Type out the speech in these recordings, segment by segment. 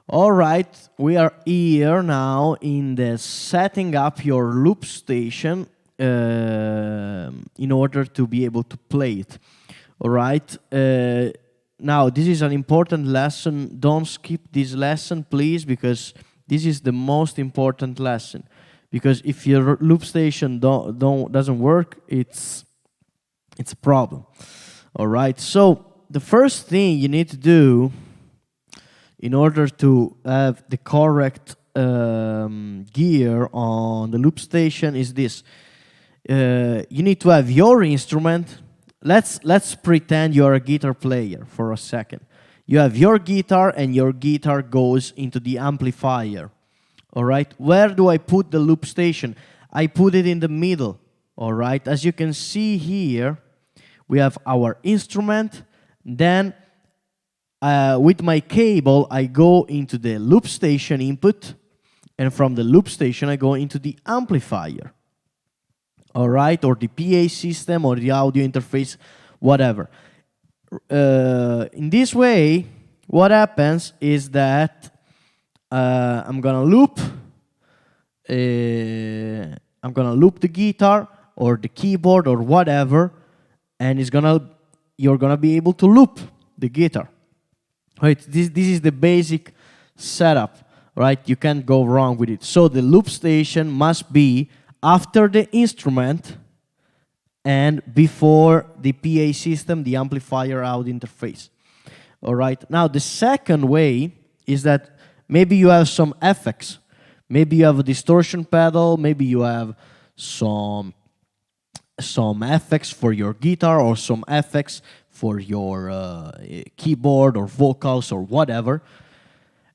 All right, we are here now in the setting up your loop station in order to be able to play it. All right. Now, this is an important lesson. Don't skip this lesson, please, because this is the most important lesson. Because if your loop station doesn't work, it's a problem. All right. So the first thing you need to do in order to have the correct gear on the loop station is this. You need to have your instrument. Let's pretend you're a guitar player for a second. You have your guitar and your guitar goes into the amplifier. All right, where do I put the loop station? I put it in the middle. All right, as you can see here, we have our instrument. Then with my cable, I go into the loop station input, and from the loop station, I go into the amplifier. All right, or the PA system, or the audio interface, whatever. In this way, what happens is that I'm gonna loop the guitar or the keyboard or whatever, and you're gonna be able to loop the guitar. Right? This is the basic setup. Right? You can't go wrong with it. So the loop station must be after the instrument and before the PA system, the amplifier out interface. All right. Now the second way is that maybe you have some effects. Maybe you have a distortion pedal. Maybe you have some effects for your guitar or some effects for your keyboard or vocals or whatever.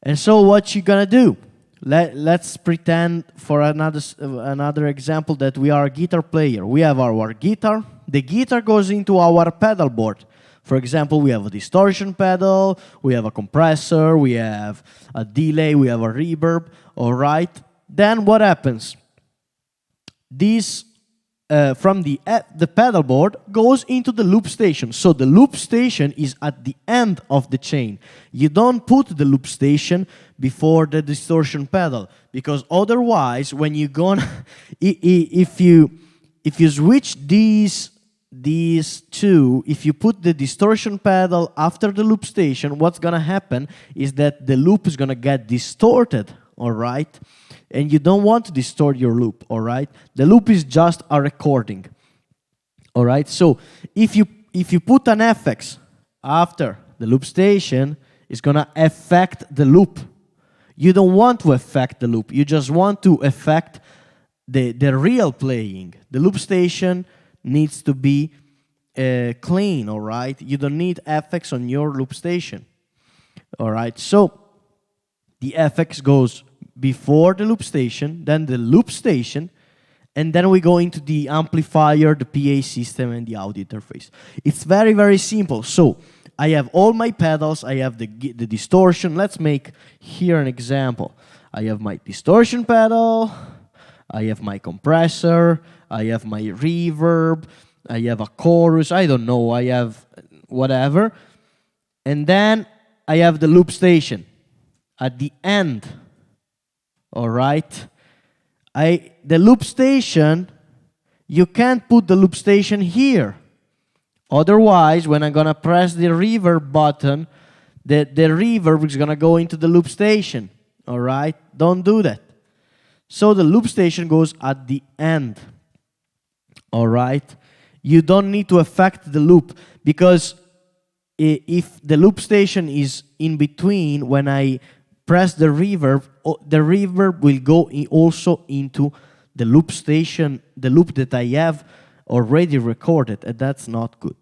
And so what you're gonna do? Let's pretend for another example that we are a guitar player. We have our guitar. The guitar goes into our pedal board. For example, we have a distortion pedal, we have a compressor, we have a delay, we have a reverb. All right. Then what happens? This from the pedal board goes into the loop station. So the loop station is at the end of the chain. You don't put the loop station before the distortion pedal, because otherwise, when you gonna if you switch these two, if you put the distortion pedal after the loop station, what's gonna happen is that the loop is gonna get distorted. All right. And you don't want to distort your loop, all right? The loop is just a recording, all right? So if you put an FX after the loop station, it's gonna affect the loop. You don't want to affect the loop. You just want to affect the real playing. The loop station needs to be clean, all right? You don't need FX on your loop station, all right? So the FX goes before the loop station, then the loop station, and then we go into the amplifier, the PA system, and the audio interface. It's very, very simple. So I have all my pedals, I have the distortion. Let's make here an example. I have my distortion pedal, I have my compressor, I have my reverb, I have a chorus, I don't know, I have whatever. And then I have the loop station at the end. All right, the loop station, you can't put the loop station here. Otherwise, when I'm gonna press the reverb button, the reverb is gonna go into the loop station. All right, don't do that. So the loop station goes at the end. All right, you don't need to affect the loop, because if the loop station is in between, when I press the reverb will go also into the loop station, the loop that I have already recorded, and that's not good.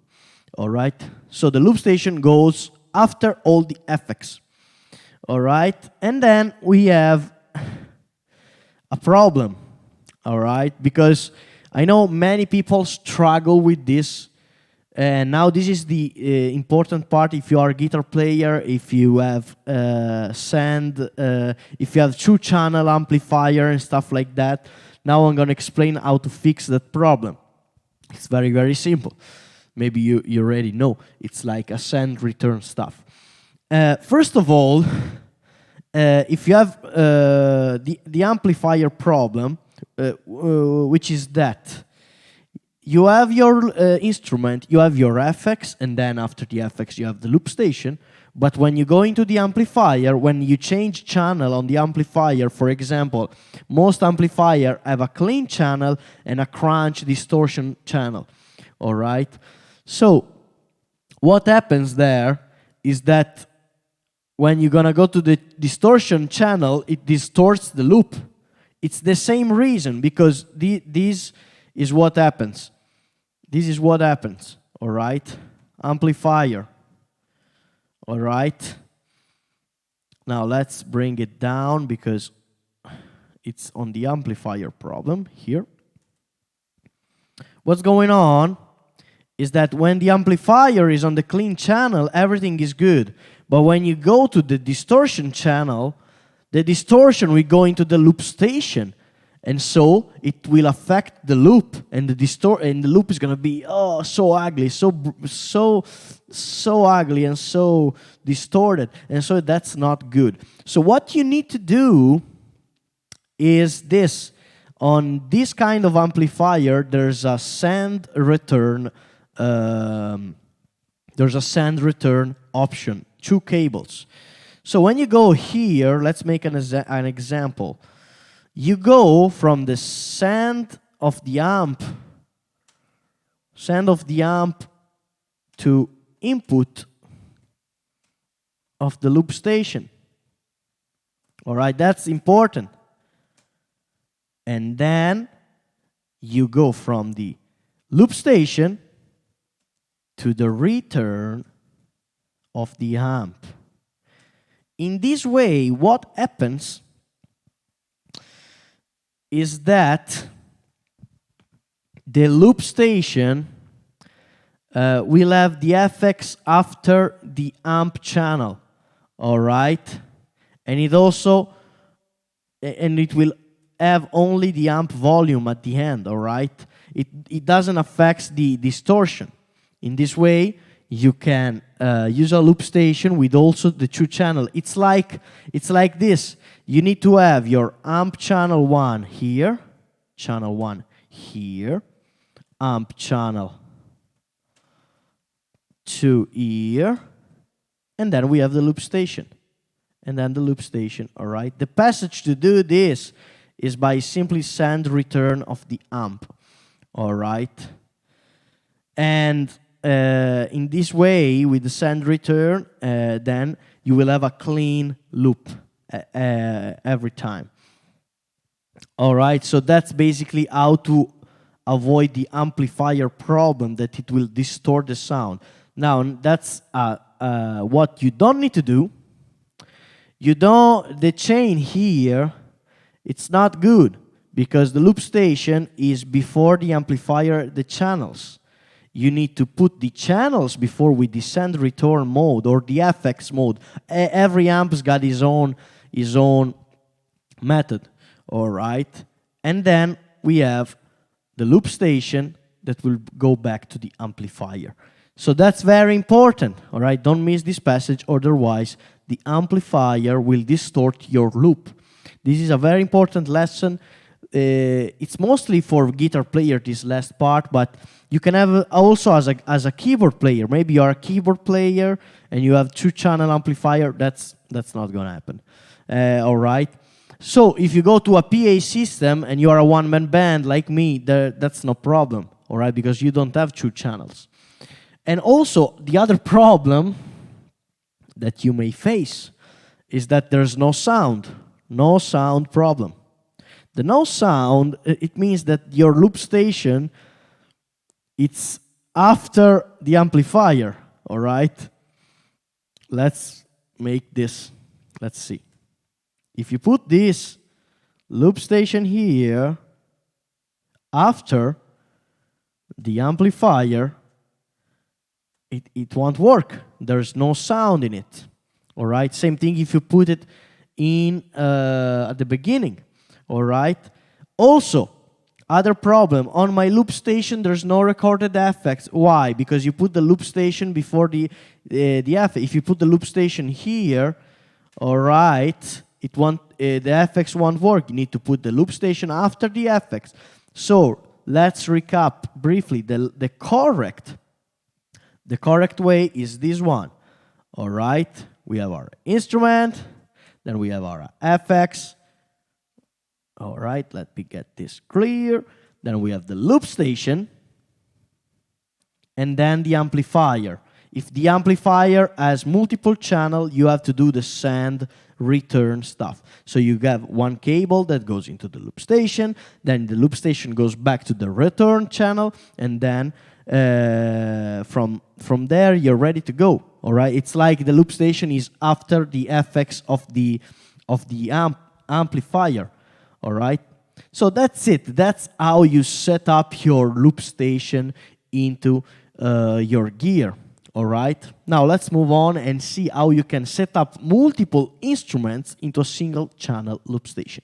All right? So the loop station goes after all the effects. All right? And then we have a problem. All right? Because I know many people struggle with this. And now this is the important part. If you are a guitar player, if you have if you have two-channel amplifier and stuff like that, now I'm going to explain how to fix that problem. It's very, very simple. Maybe you already know. It's like a send return stuff. First of all, if you have the amplifier problem, which is that you have your instrument, you have your FX, and then after the FX you have the loop station. But when you go into the amplifier, when you change channel on the amplifier, for example, most amplifiers have a clean channel and a crunch distortion channel. All right? So what happens there is that when you're going to go to the distortion channel, it distorts the loop. It's the same reason, because this is what happens. This is what happens, all right? Amplifier, all right? Now let's bring it down because it's on the amplifier problem here. What's going on is that when the amplifier is on the clean channel, everything is good. But when you go to the distortion channel, the distortion will go into the loop station. And so it will affect the loop, and the loop is going to be so ugly, so ugly and so distorted. And so that's not good. So what you need to do is this. On this kind of amplifier, there's a send return. There's a send return option, 2 cables. So when you go here, let's make an example. You go from the send of the amp to input of the loop station. All right, that's important. And then you go from the loop station to the return of the amp. In this way, what happens is that the loop station will have the FX after the amp channel, all right? And it also, and it will have only the amp volume at the end, all right? It doesn't affect the distortion. In this way, you can use a loop station with also the 2 channel. It's like this. You need to have your amp channel 1 here, channel 1 here, amp channel 2 here, and then we have the loop station. And then the loop station, all right? The passage to do this is by simply send return of the amp, all right? And in this way, with the send return, then you will have a clean loop every time. All right, so that's basically how to avoid the amplifier problem, that it will distort the sound. Now, that's what you don't need to do. The chain here, it's not good, because the loop station is before the amplifier, the channels. You need to put the channels before with the send return mode or the FX mode. Every amp's got his own method, all right? And then we have the loop station that will go back to the amplifier. So that's very important, all right? Don't miss this passage, otherwise the amplifier will distort your loop. This is a very important lesson. It's mostly for guitar player, this last part, but you can have also as a keyboard player. Maybe you are a keyboard player and you have 2-channel amplifier. That's not going to happen. All right. So if you go to a PA system and you are a one-man band like me, that's no problem. All right, because you don't have 2 channels. And also the other problem that you may face is that there's no sound problem. The no sound, it means that your loop station, it's after the amplifier, all right? Let's make this, let's see. If you put this loop station here, after the amplifier, it won't work. There's no sound in it, all right? Same thing if you put it in at the beginning. All right. Also, other problem, on my loop station, there's no recorded effects. Why? Because you put the loop station before the effect. If you put the loop station here, All right, the FX won't work. You need to put the loop station after the FX. So let's recap briefly. The correct way is this one. All right, we have our instrument, then we have our FX. All right, let me get this clear. Then we have the loop station, and then the amplifier. If the amplifier has multiple channels, you have to do the send return stuff. So you have one cable that goes into the loop station, then the loop station goes back to the return channel, and then from there you're ready to go. All right, it's like the loop station is after the FX of the amplifier. All right, so that's it. That's how you set up your loop station into your gear. All right, now let's move on and see how you can set up multiple instruments into a single channel loop station.